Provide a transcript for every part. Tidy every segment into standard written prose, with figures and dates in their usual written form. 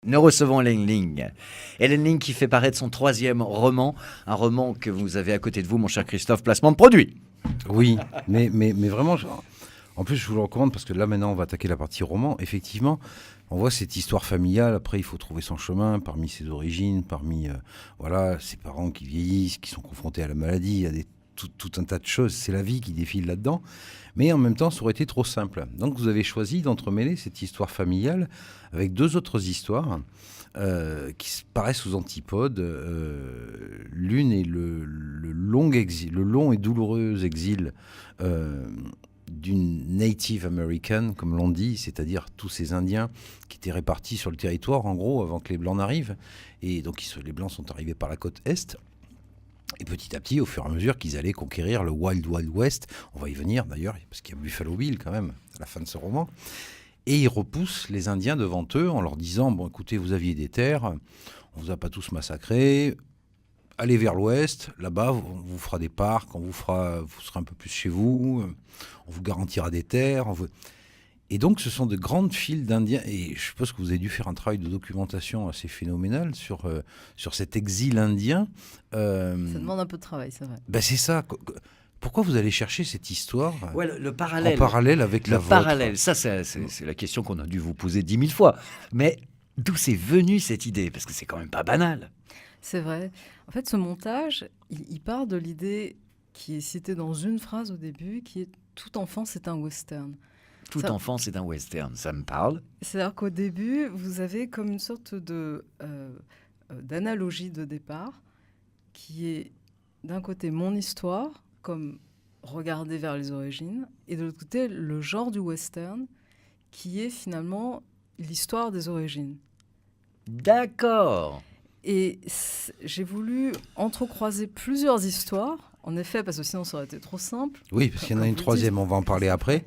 Nous recevons Hélène Ling. Hélène Ling qui fait paraître son 3e roman, un roman que vous avez à côté de vous, mon cher Christophe, placement de produit. Oui, mais vraiment, en plus je vous le recommande parce que là maintenant on va attaquer la partie roman. Effectivement, on voit cette histoire familiale, après il faut trouver son chemin parmi ses origines, parmi voilà, ses parents qui vieillissent, qui sont confrontés à la maladie, il y a tout un tas de choses, c'est la vie qui défile là-dedans. Mais en même temps, ça aurait été trop simple. Donc vous avez choisi d'entremêler cette histoire familiale avec 2 autres histoires qui paraissent aux antipodes. L'une est le long et douloureux exil d'une Native American, comme l'on dit, c'est-à-dire tous ces Indiens qui étaient répartis sur le territoire, en gros, avant que les Blancs n'arrivent. Et donc les Blancs sont arrivés par la côte Est. Et petit à petit, au fur et à mesure qu'ils allaient conquérir le Wild Wild West, on va y venir d'ailleurs, parce qu'il y a Buffalo Bill quand même, à la fin de ce roman, et ils repoussent les Indiens devant eux en leur disant « Bon, écoutez, vous aviez des terres, on vous a pas tous massacrés, allez vers l'ouest, là-bas, on vous fera des parcs, vous serez un peu plus chez vous, on vous garantira des terres. » Et donc, ce sont de grandes files d'Indiens. Et je suppose que vous avez dû faire un travail de documentation assez phénoménal sur cet exil indien. Ça demande un peu de travail, c'est vrai. Ben c'est ça. Pourquoi vous allez chercher cette histoire le parallèle. En parallèle avec la vôtre. Ça, c'est la question qu'on a dû vous poser 10 000 fois. Mais d'où c'est venu cette idée? Parce que c'est quand même pas banal. C'est vrai. En fait, ce montage, il part de l'idée qui est citée dans une phrase au début, qui est « Tout enfant, c'est un western ». Tout enfant, c'est un western. Ça me parle. C'est-à-dire qu'au début, vous avez comme une sorte d'analogie de départ qui est d'un côté mon histoire, comme regarder vers les origines, et de l'autre côté le genre du western, qui est finalement l'histoire des origines. D'accord. Et j'ai voulu entrecroiser plusieurs histoires, en effet, parce que sinon ça aurait été trop simple. Oui, parce qu'il y en a une troisième, on va en parler après.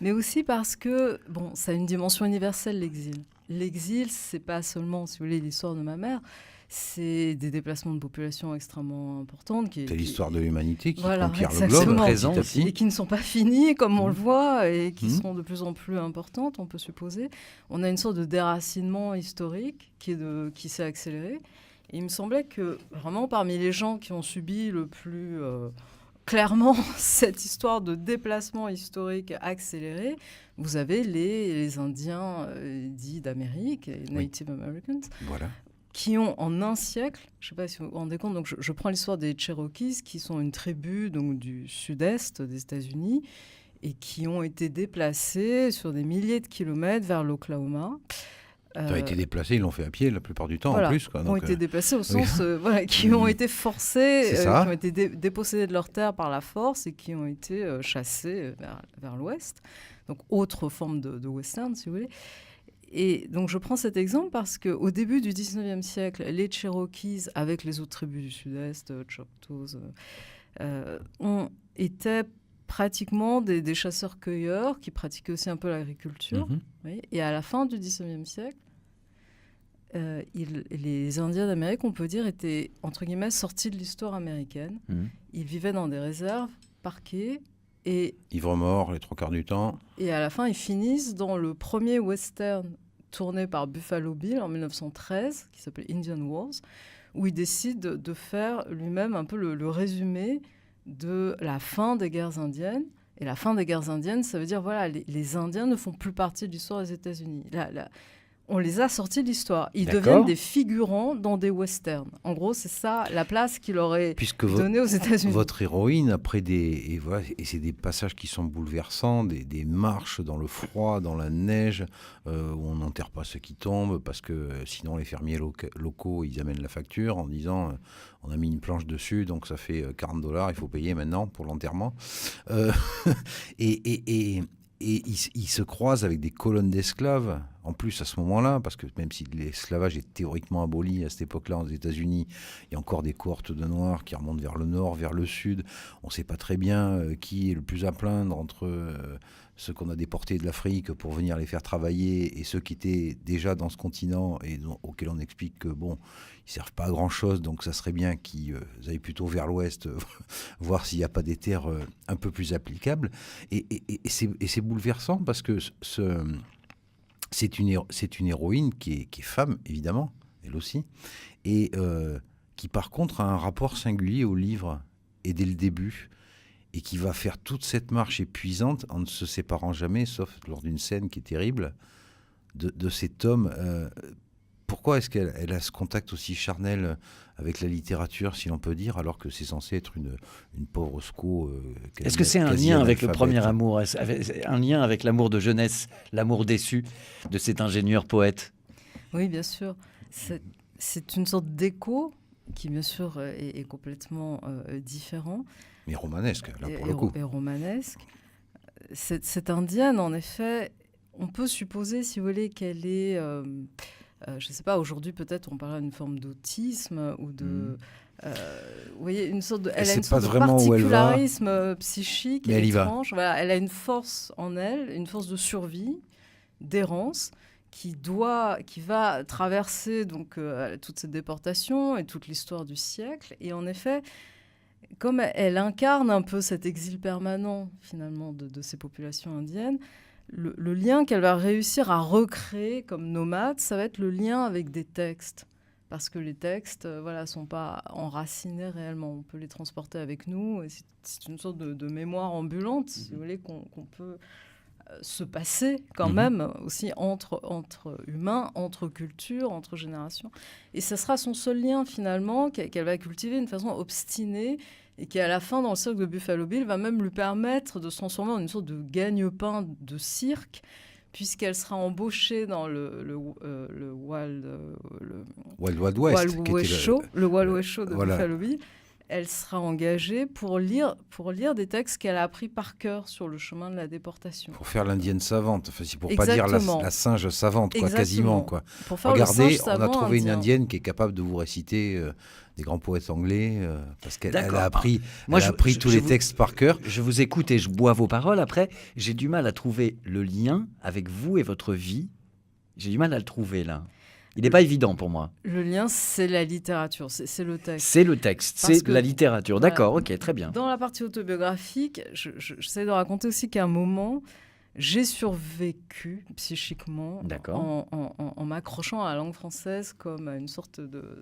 Mais aussi parce que, ça a une dimension universelle, l'exil. L'exil, c'est pas seulement, si vous voulez, l'histoire de ma mère, c'est des déplacements de population extrêmement importantes. C'est l'histoire de l'humanité qui voilà, conquiert exactement. le globe, présent petit à petit. Et qui ne sont pas finies, comme on le voit, et qui sont de plus en plus importantes, on peut supposer. On a une sorte de déracinement historique qui s'est accéléré. Et il me semblait que, vraiment, parmi les gens qui ont subi le plus... clairement, cette histoire de déplacement historique accéléré, vous avez les Indiens dits d'Amérique, les Native Americans, voilà, qui ont en un siècle, je ne sais pas si vous vous rendez compte, donc je prends l'histoire des Cherokees, qui sont une tribu donc, du sud-est des États-Unis, et qui ont été déplacés sur des milliers de kilomètres vers l'Oklahoma. Ça a été déplacé, ils l'ont fait à pied la plupart du temps voilà, en plus. Quoi, ont été déplacés au sens qui ont été forcés, qui ont été dépossédés de leurs terres par la force et qui ont été chassés vers l'ouest. Donc autre forme de western, si vous voulez. Et donc je prends cet exemple parce qu'au début du 19e siècle, les Cherokees, avec les autres tribus du sud-est, Choctaws, étaient pratiquement des chasseurs-cueilleurs qui pratiquaient aussi un peu l'agriculture. Oui. Et à la fin du 19e siècle, les Indiens d'Amérique, on peut dire, étaient, entre guillemets, sortis de l'histoire américaine. Ils vivaient dans des réserves, parquées. Et ivres-morts les 3 quarts du temps. Et à la fin, ils finissent dans le premier western tourné par Buffalo Bill en 1913, qui s'appelait Indian Wars, où il décide de faire lui-même un peu le résumé de la fin des guerres indiennes. Et la fin des guerres indiennes, ça veut dire, voilà, les Indiens ne font plus partie de l'histoire des États-Unis. On les a sortis de l'histoire. Ils deviennent des figurants dans des westerns. En gros, c'est ça la place qu'il aurait donnée aux États-Unis. Votre héroïne, après et c'est des passages qui sont bouleversants, des marches dans le froid, dans la neige, où on n'enterre pas ceux qui tombent, parce que sinon les fermiers locaux, ils amènent la facture en disant on a mis une planche dessus, donc ça fait $40, il faut payer maintenant pour l'enterrement. Et il se croise avec des colonnes d'esclaves, en plus à ce moment-là, parce que même si l'esclavage est théoriquement aboli à cette époque-là aux États-Unis, il y a encore des cohortes de Noirs qui remontent vers le nord, vers le sud. On ne sait pas très bien qui est le plus à plaindre entre ceux qu'on a déportés de l'Afrique pour venir les faire travailler et ceux qui étaient déjà dans ce continent et auxquels on explique que ils servent pas à grand-chose, donc ça serait bien qu'ils aillent plutôt vers l'ouest, voir s'il n'y a pas des terres un peu plus applicables. Et c'est bouleversant parce que c'est une héroïne qui est femme, évidemment, elle aussi, et qui par contre a un rapport singulier au livre, et dès le début, et qui va faire toute cette marche épuisante en ne se séparant jamais, sauf lors d'une scène qui est terrible, de cet homme. Pourquoi est-ce qu'elle a ce contact aussi charnel avec la littérature, si l'on peut dire, alors que c'est censé être une pauvre sco Est-ce que c'est un lien avec le premier amour, un lien avec l'amour de jeunesse, l'amour déçu de cet ingénieur poète? Oui, bien sûr. C'est une sorte d'écho qui, bien sûr, est complètement différent. Mais romanesque, là, pour le coup. Et romanesque. Cette indienne, en effet, on peut supposer, si vous voulez, qu'elle est... je ne sais pas, aujourd'hui, peut-être, on parlerait d'une forme d'autisme ou de... vous voyez, une sorte de... Elle a une sorte de particularisme psychique et étrange. Voilà, elle a une force en elle, une force de survie, d'errance, qui va traverser donc, toute cette déportation et toute l'histoire du siècle. Et en effet... Comme elle incarne un peu cet exil permanent, finalement, de ces populations indiennes, le lien qu'elle va réussir à recréer comme nomade, ça va être le lien avec des textes. Parce que les textes sont pas enracinés réellement. On peut les transporter avec nous. Et c'est une sorte de mémoire ambulante, si vous voulez, qu'on peut se passer quand même aussi entre humains, entre cultures, entre générations. Et ce sera son seul lien finalement qu'elle va cultiver d'une façon obstinée et qui à la fin dans le cirque de Buffalo Bill va même lui permettre de se transformer en une sorte de gagne-pain de cirque puisqu'elle sera embauchée dans le Wild West Show de Buffalo Bill. Elle sera engagée pour lire des textes qu'elle a appris par cœur sur le chemin de la déportation. Pour faire l'indienne savante, enfin, pour ne pas dire la singe savante, quoi, quasiment. Quoi. Pour faire regardez, on a trouvé une indienne qui est capable de vous réciter des grands poètes anglais, parce qu'elle a appris, tous les textes par cœur. Je vous écoute et je bois vos paroles. Après, j'ai du mal à trouver le lien avec vous et votre vie. J'ai du mal à le trouver, là. Il n'est pas évident pour moi. Le lien, c'est la littérature, c'est le texte. C'est le texte, c'est la littérature. D'accord, ok, très bien. Dans la partie autobiographique, j'essaie de raconter aussi qu'à un moment, j'ai survécu psychiquement en m'accrochant à la langue française comme à une sorte de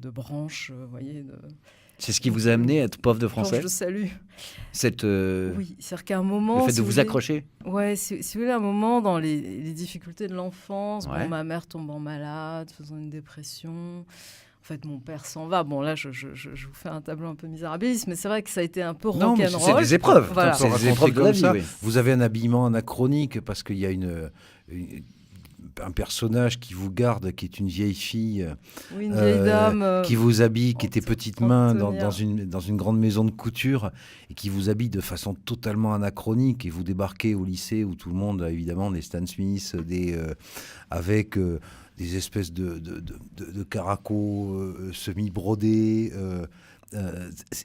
branche, vous voyez. C'est ce qui vous a amené à être prof de français ? Je le salue. Oui, c'est-à-dire qu'à un moment... Le fait de vous accrocher ? Oui, si vous voulez, à un moment, dans les difficultés de l'enfance, ma mère tombant malade, faisant une dépression... En fait, mon père s'en va. Bon, là, je vous fais un tableau un peu misérabiliste, mais c'est vrai que ça a été un peu rock'n'roll. Non, c'est des épreuves. Voilà. C'est des épreuves comme ça. Oui. Vous avez un habillement anachronique parce qu'il y a un personnage qui vous garde, qui est une vieille fille, une vieille dame qui vous habille, qui était petite main dans une grande maison de couture et qui vous habille de façon totalement anachronique. Et vous débarquez au lycée où tout le monde a évidemment des Stan Smith, avec des espèces de caracos semi-brodés.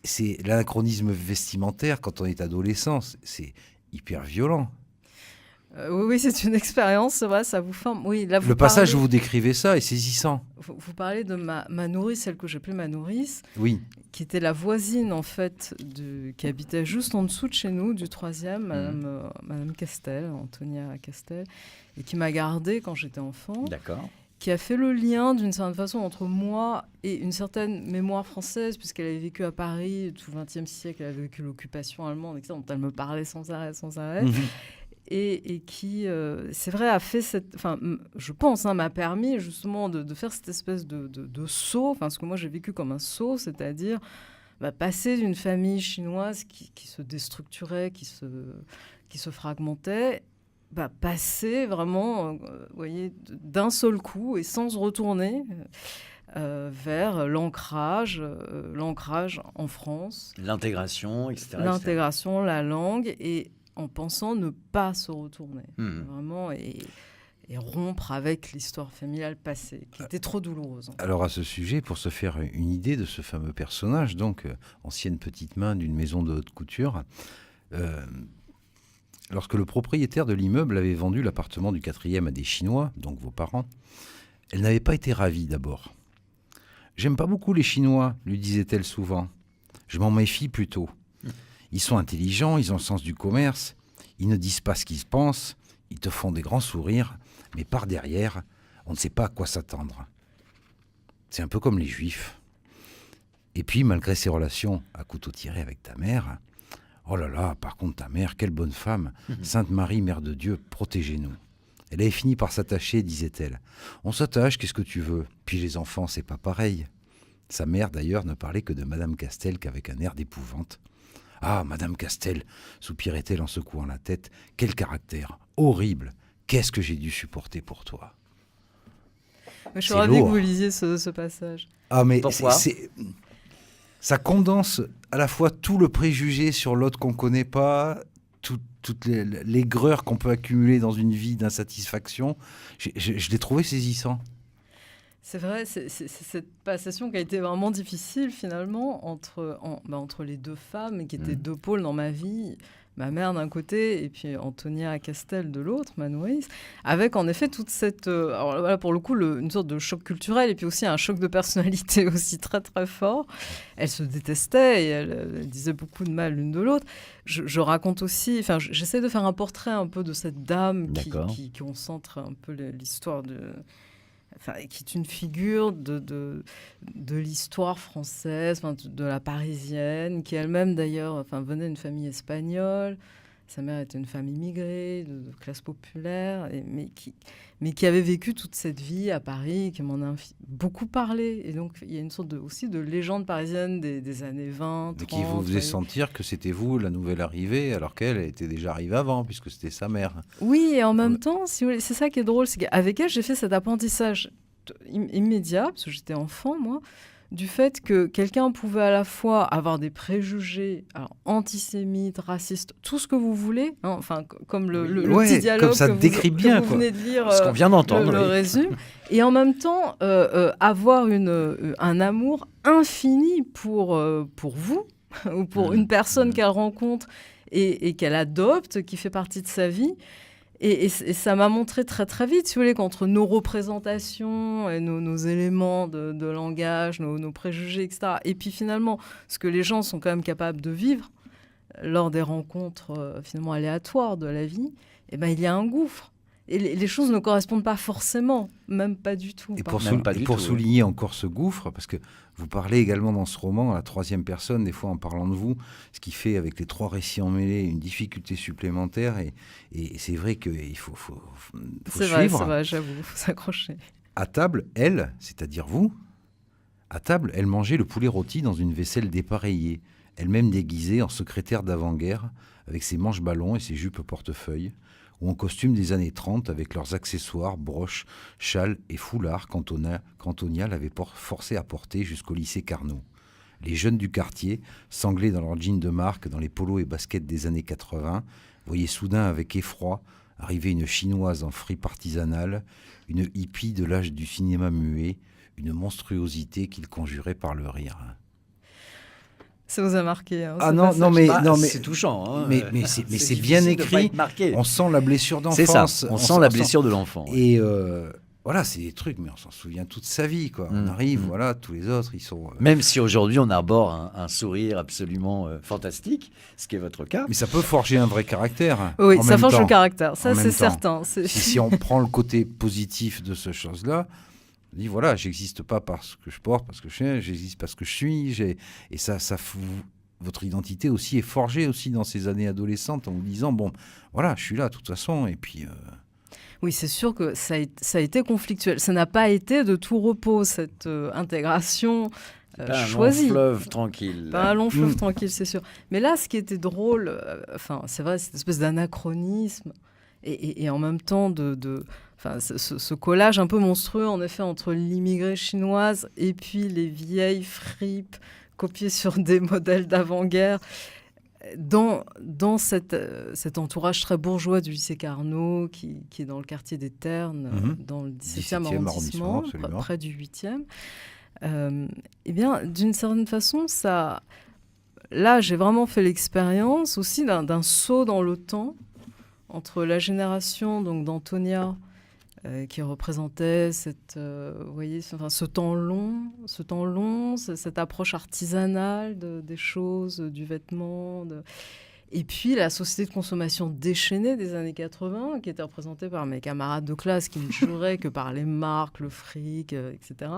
C'est l'anachronisme vestimentaire quand on est adolescent. C'est hyper violent. Oui, c'est une expérience, c'est vrai, ça vous forme. Oui, là, le passage où vous décrivez ça est saisissant. Vous parlez de ma nourrice, celle que j'appelais ma nourrice, oui. Qui était la voisine, en fait, qui habitait juste en dessous de chez nous, du 3e, Madame Castel, Antonia Castel, et qui m'a gardée quand j'étais enfant. D'accord. Qui a fait le lien, d'une certaine façon, entre moi et une certaine mémoire française, puisqu'elle avait vécu à Paris tout le XXe siècle, elle avait vécu l'occupation allemande, etc., dont elle me parlait sans arrêt. Et qui, c'est vrai, a fait je pense, m'a permis justement de faire cette espèce de saut, ce que moi j'ai vécu comme un saut, c'est-à-dire passer d'une famille chinoise qui se déstructurait, qui se fragmentait, passer vraiment, voyez, d'un seul coup et sans se retourner vers l'ancrage en France. L'intégration, etc. L'intégration, la langue, et en pensant ne pas se retourner, vraiment, et rompre avec l'histoire familiale passée, qui était trop douloureuse. Alors à ce sujet, pour se faire une idée de ce fameux personnage, donc ancienne petite main d'une maison de haute couture, lorsque le propriétaire de l'immeuble avait vendu l'appartement du 4e à des Chinois, donc vos parents, elle n'avait pas été ravie d'abord. « J'aime pas beaucoup les Chinois », lui disait-elle souvent. « Je m'en méfie plutôt. Ils sont intelligents, ils ont le sens du commerce, ils ne disent pas ce qu'ils pensent, Ils te font des grands sourires, mais par derrière, on ne sait pas à quoi s'attendre. C'est un peu comme les Juifs. Et puis, malgré ses relations à couteau tiré avec ta mère, oh là là, par contre, ta mère, quelle bonne femme. Sainte Marie, Mère de Dieu, protégez-nous. Elle avait fini par s'attacher, disait-elle. On s'attache, qu'est-ce que tu veux? Puis les enfants, c'est pas pareil. Sa mère, d'ailleurs, ne parlait que de Madame Castel qu'avec un air d'épouvante. Ah, Madame Castel, soupirait-elle en secouant la tête, quel caractère horrible. Qu'est-ce que j'ai dû supporter pour toi? Je suis C'est ravie que lourd. vous lisiez ce passage. Ah, mais Pourquoi ça condense à la fois tout le préjugé sur l'autre qu'on ne connaît pas, toute l'aigreur qu'on peut accumuler dans une vie d'insatisfaction. Je l'ai trouvé saisissant. C'est vrai, c'est cette passation qui a été vraiment difficile finalement entre les deux femmes qui étaient deux pôles dans ma vie. Ma mère d'un côté et puis Antonia Castel de l'autre, ma nourrice, avec en effet toute cette... alors voilà, pour le coup, une sorte de choc culturel et puis aussi un choc de personnalité aussi très très fort. Elles se détestaient et elles disaient beaucoup de mal l'une de l'autre. Je raconte aussi... Enfin, j'essaie de faire un portrait un peu de cette dame qui concentre un peu l'histoire de... Enfin, qui est une figure de l'histoire française, de la parisienne, qui elle-même d'ailleurs venait d'une famille espagnole. Sa mère était une femme immigrée, de classe populaire, mais qui avait vécu toute cette vie à Paris, qui m'en a beaucoup parlé. Et donc, il y a une sorte aussi de légende parisienne des années 20, 30. Et qui vous faisait sentir que c'était vous, la nouvelle arrivée, alors qu'elle était déjà arrivée avant, puisque c'était sa mère. Oui, et en même temps, si vous voulez, c'est ça qui est drôle, c'est qu'avec elle, j'ai fait cet apprentissage immédiat, parce que j'étais enfant, moi, du fait que quelqu'un pouvait à la fois avoir des préjugés antisémites, racistes, tout ce que vous voulez, hein, comme le petit dialogue comme ça décrit bien, que vous venez de lire, ce qu'on vient d'entendre, le résume, et en même temps avoir un amour infini pour vous, ou pour une personne qu'elle rencontre et qu'elle adopte, qui fait partie de sa vie. Et ça m'a montré très très vite, si vous voulez, qu'entre nos représentations et nos éléments de langage, nos préjugés, etc., et puis finalement, ce que les gens sont quand même capables de vivre lors des rencontres finalement aléatoires de la vie, eh ben, il y a un gouffre. Et les choses ne correspondent pas forcément, même pas du tout. Et pour souligner encore ce gouffre, parce que vous parlez également dans ce roman à la troisième personne, des fois en parlant de vous, ce qui fait avec les trois récits emmêlés une difficulté supplémentaire. Et c'est vrai qu'il faut suivre. C'est vrai, j'avoue, il faut s'accrocher. À table, elle, c'est-à-dire vous, à table, elle mangeait le poulet rôti dans une vaisselle dépareillée, elle-même déguisée en secrétaire d'avant-guerre, avec ses manches ballons et ses jupes portefeuille, ou en costume des années 30 avec leurs accessoires, broches, châles et foulards qu'Antonia l'avait forcé à porter jusqu'au lycée Carnot. Les jeunes du quartier, sanglés dans leurs jeans de marque, dans les polos et baskets des années 80, voyaient soudain avec effroi arriver une chinoise en fripe artisanale, une hippie de l'âge du cinéma muet, une monstruosité qu'ils conjuraient par le rire. Ça vous a marqué. Ah non, mais c'est touchant. Hein. Mais c'est bien écrit. On sent la blessure d'enfance. C'est ça. On sent la blessure de l'enfant. Et voilà, c'est des trucs, mais on s'en souvient toute sa vie, quoi. On arrive, voilà, tous les autres, ils sont. Même si aujourd'hui on arbore un sourire absolument fantastique, ce qui est votre cas. Mais ça peut forger un vrai caractère. Oui, ça forge le caractère. Ça, c'est certain. Si on prend le côté positif de ce chose-là. On dit voilà, j'existe pas parce que je porte, parce que je suis, j'existe parce que je suis. Et ça votre identité aussi est forgée aussi dans ces années adolescentes en vous disant bon, voilà, je suis là de toute façon. Et puis. Oui, c'est sûr que ça a été conflictuel. Ça n'a pas été de tout repos cette intégration choisie. Un long fleuve tranquille. Pas un long fleuve tranquille, c'est sûr. Mais là, ce qui était drôle, c'est vrai, cette espèce d'anachronisme et en même temps ce collage un peu monstrueux, en effet, entre l'immigrée chinoise et puis les vieilles fripes copiées sur des modèles d'avant-guerre, dans cet entourage très bourgeois du lycée Carnot, qui est dans le quartier des Ternes, dans le 17e arrondissement, près du 8e. Eh bien, d'une certaine façon, là, j'ai vraiment fait l'expérience aussi d'un saut dans le temps entre la génération d'Antonia, qui représentait ce temps long, cette approche artisanale des choses, du vêtement, Et puis la société de consommation déchaînée des années 80, qui était représentée par mes camarades de classe qui ne juraient que par les marques, le fric, etc.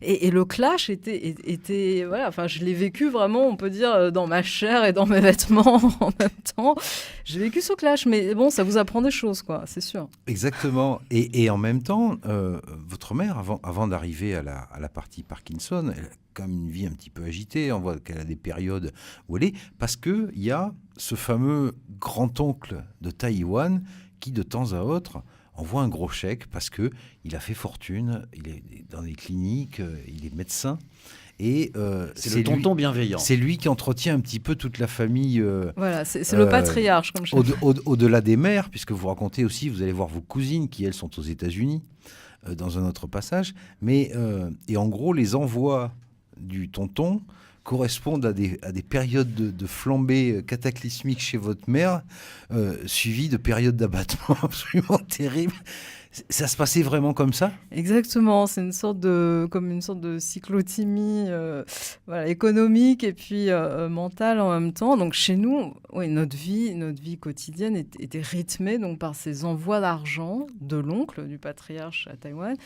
Et le clash était voilà, enfin, je l'ai vécu vraiment, on peut dire, dans ma chair et dans mes vêtements en même temps. J'ai vécu ce clash, mais bon, ça vous apprend des choses, quoi, c'est sûr. Exactement. Et en même temps, votre mère, avant d'arriver à la partie Parkinson, elle a quand même une vie un petit peu agitée. On voit qu'elle a des périodes où elle est. Parce qu'il y a ce fameux grand-oncle de Taïwan qui, de temps à autre, envoie un gros chèque parce qu'il a fait fortune, il est dans les cliniques, il est médecin. Et c'est le tonton bienveillant. C'est lui qui entretient un petit peu toute la famille. Voilà, c'est le patriarche, comme je dis. Au-delà des mères, puisque vous racontez aussi, vous allez voir vos cousines qui, elles, sont aux États-Unis, dans un autre passage. Mais, et en gros, les envois du tonton correspondent à des périodes de flambée cataclysmique chez votre mère, suivies de périodes d'abattement absolument terribles. Ça se passait vraiment comme ça ? Exactement, c'est comme une sorte de cyclothymie voilà, économique et puis mentale en même temps. Donc chez nous, oui, notre vie quotidienne était rythmée donc, par ces envois d'argent de l'oncle du patriarche à Taïwan,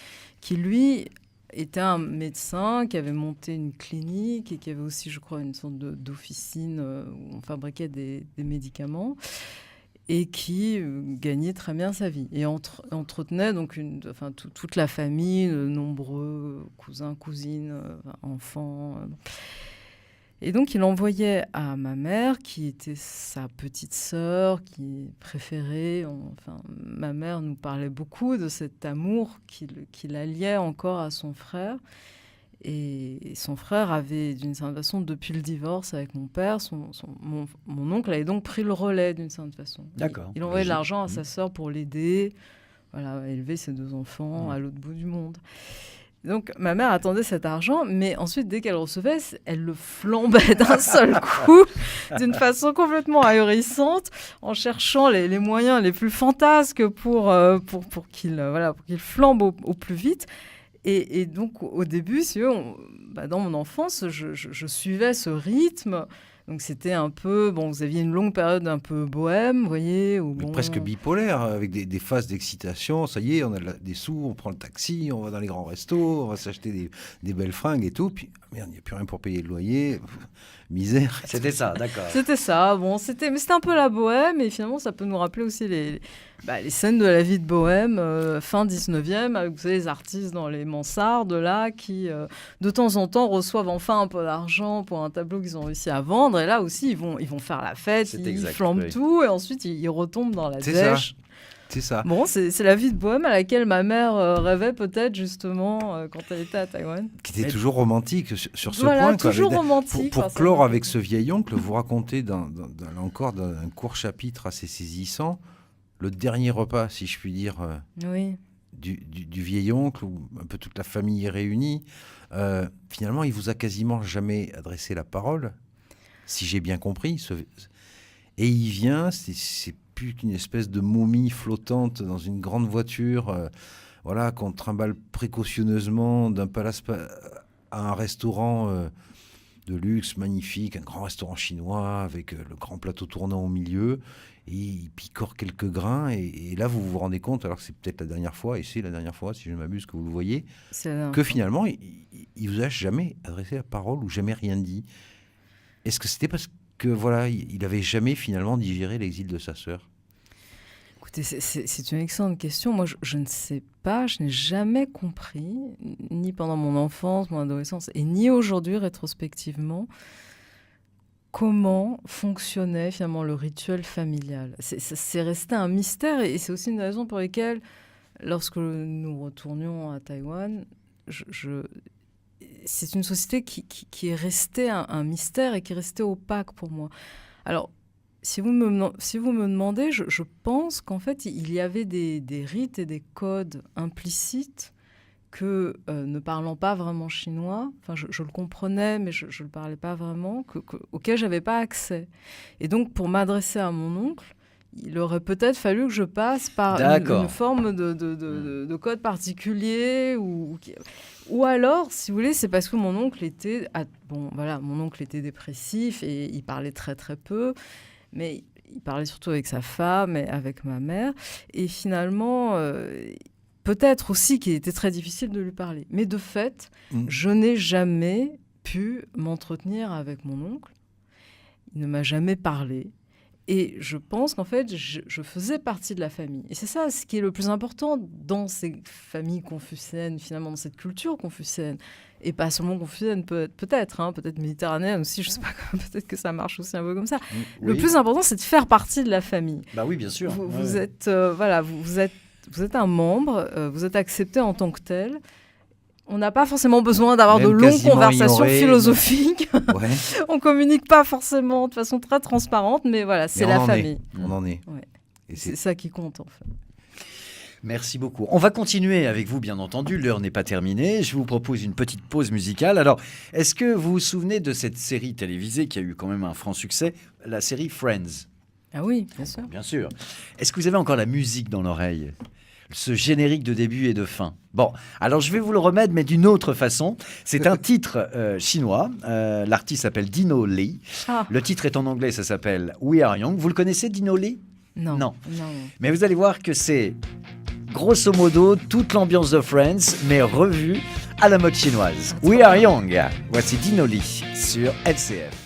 qui lui était un médecin qui avait monté une clinique et qui avait aussi, je crois, une sorte d'officine où on fabriquait des médicaments. Et qui gagnait très bien sa vie. Et entretenait donc toute la famille, de nombreux cousins, cousines, enfants. Et donc, il envoyait à ma mère, qui était sa petite sœur, qui préférait... ma mère nous parlait beaucoup de cet amour qui la liait encore à son frère. Et son frère avait, d'une certaine façon, depuis le divorce avec mon père, mon oncle avait donc pris le relais, d'une certaine façon. D'accord. Il envoyait de l'argent à sa sœur pour l'aider à élever ses 2 enfants à l'autre bout du monde. Donc, ma mère attendait cet argent, mais ensuite, dès qu'elle recevait, elle le flambait d'un seul coup, d'une façon complètement ahurissante, en cherchant les moyens les plus fantasques pour qu'il flambe au plus vite. Et donc, au début, dans mon enfance, je suivais ce rythme. Donc, c'était un peu... Bon, vous aviez une longue période un peu bohème, vous voyez. Presque bipolaire, avec des phases d'excitation. Ça y est, on a des sous, on prend le taxi, on va dans les grands restos, on va s'acheter des belles fringues et tout. Puis, merde, il n'y a plus rien pour payer le loyer. Misère. C'était ça, d'accord. C'était ça. Bon, c'était un peu la bohème. Et finalement, ça peut nous rappeler aussi les scènes de la vie de bohème, fin 19e, avec, vous savez, les artistes dans les mansardes, là, qui, de temps en temps, reçoivent enfin un peu d'argent pour un tableau qu'ils ont réussi à vendre. Et là aussi, ils vont faire la fête, ils flambent tout, et ensuite, ils retombent dans la dèche. C'est ça. Bon, c'est la vie de bohème à laquelle ma mère rêvait peut-être, justement, quand elle était à Taïwan. Qui était toujours romantique sur ce point. Toujours romantique. Pour clore avec ce vieil oncle, vous racontez encore dans un court chapitre assez saisissant, le dernier repas, si je puis dire, oui. du vieil oncle, où un peu toute la famille est réunie. Finalement, il vous a quasiment jamais adressé la parole, si j'ai bien compris. Et il vient, c'est plus qu'une espèce de momie flottante dans une grande voiture, qu'on trimballe précautionneusement d'un palace à un restaurant de luxe magnifique, un grand restaurant chinois avec le grand plateau tournant au milieu. Et il picore quelques grains et là vous vous rendez compte, alors que c'est peut-être la dernière fois, et c'est la dernière fois si je ne m'abuse que vous le voyez, que finalement il vous a jamais adressé la parole ou jamais rien dit. Est-ce que c'était parce que il avait jamais finalement digéré l'exil de sa sœur? Écoutez, c'est une excellente question. Moi je ne sais pas, je n'ai jamais compris, ni pendant mon enfance, mon adolescence, et ni aujourd'hui rétrospectivement, comment fonctionnait finalement le rituel familial. C'est resté un mystère et c'est aussi une raison pour laquelle, lorsque nous retournions à Taïwan, c'est une société qui est restée un mystère et qui est restée opaque pour moi. Alors, si vous me demandez, je pense qu'en fait, il y avait des rites et des codes implicites que, ne parlant pas vraiment chinois, je le comprenais, mais je ne le parlais pas vraiment, auquel je n'avais pas accès. Et donc, pour m'adresser à mon oncle, il aurait peut-être fallu que je passe par une forme de code particulier, ou alors, si vous voulez, c'est parce que mon oncle était... mon oncle était dépressif et il parlait très très peu. Mais il parlait surtout avec sa femme et avec ma mère. Et finalement, peut-être aussi qu'il était très difficile de lui parler. Mais de fait, je n'ai jamais pu m'entretenir avec mon oncle. Il ne m'a jamais parlé. Et je pense qu'en fait, je faisais partie de la famille. Et c'est ça ce qui est le plus important dans ces familles confucéennes, finalement, dans cette culture confucéenne. Et pas seulement confucéenne, peut-être méditerranéenne aussi, je sais pas, peut-être que ça marche aussi un peu comme ça. Oui. Le plus important, c'est de faire partie de la famille. Bah oui, bien sûr. Vous êtes, vous êtes un membre, vous êtes accepté en tant que tel. On n'a pas forcément besoin d'avoir Même de longues conversations ignoré, philosophiques. Ouais. On communique pas forcément de façon très transparente, mais voilà, c'est la famille. On en est. Ouais. Et C'est ça qui compte, en fait. Merci beaucoup. On va continuer avec vous, bien entendu. L'heure n'est pas terminée. Je vous propose une petite pause musicale. Alors, est-ce que vous vous souvenez de cette série télévisée qui a eu quand même un franc succès, la série Friends? Ah oui, bien sûr. Bien sûr. Est-ce que vous avez encore la musique dans l'oreille? Ce générique de début et de fin. Bon, alors je vais vous le remettre, mais d'une autre façon. C'est un titre chinois. L'artiste s'appelle Dino Lee. Ah. Le titre est en anglais, ça s'appelle We Are Young. Vous le connaissez, Dino Lee? Non. Non. Mais vous allez voir que c'est grosso modo toute l'ambiance de Friends, mais revue à la mode chinoise. We Are Young. Voici Dino Lee sur LCF.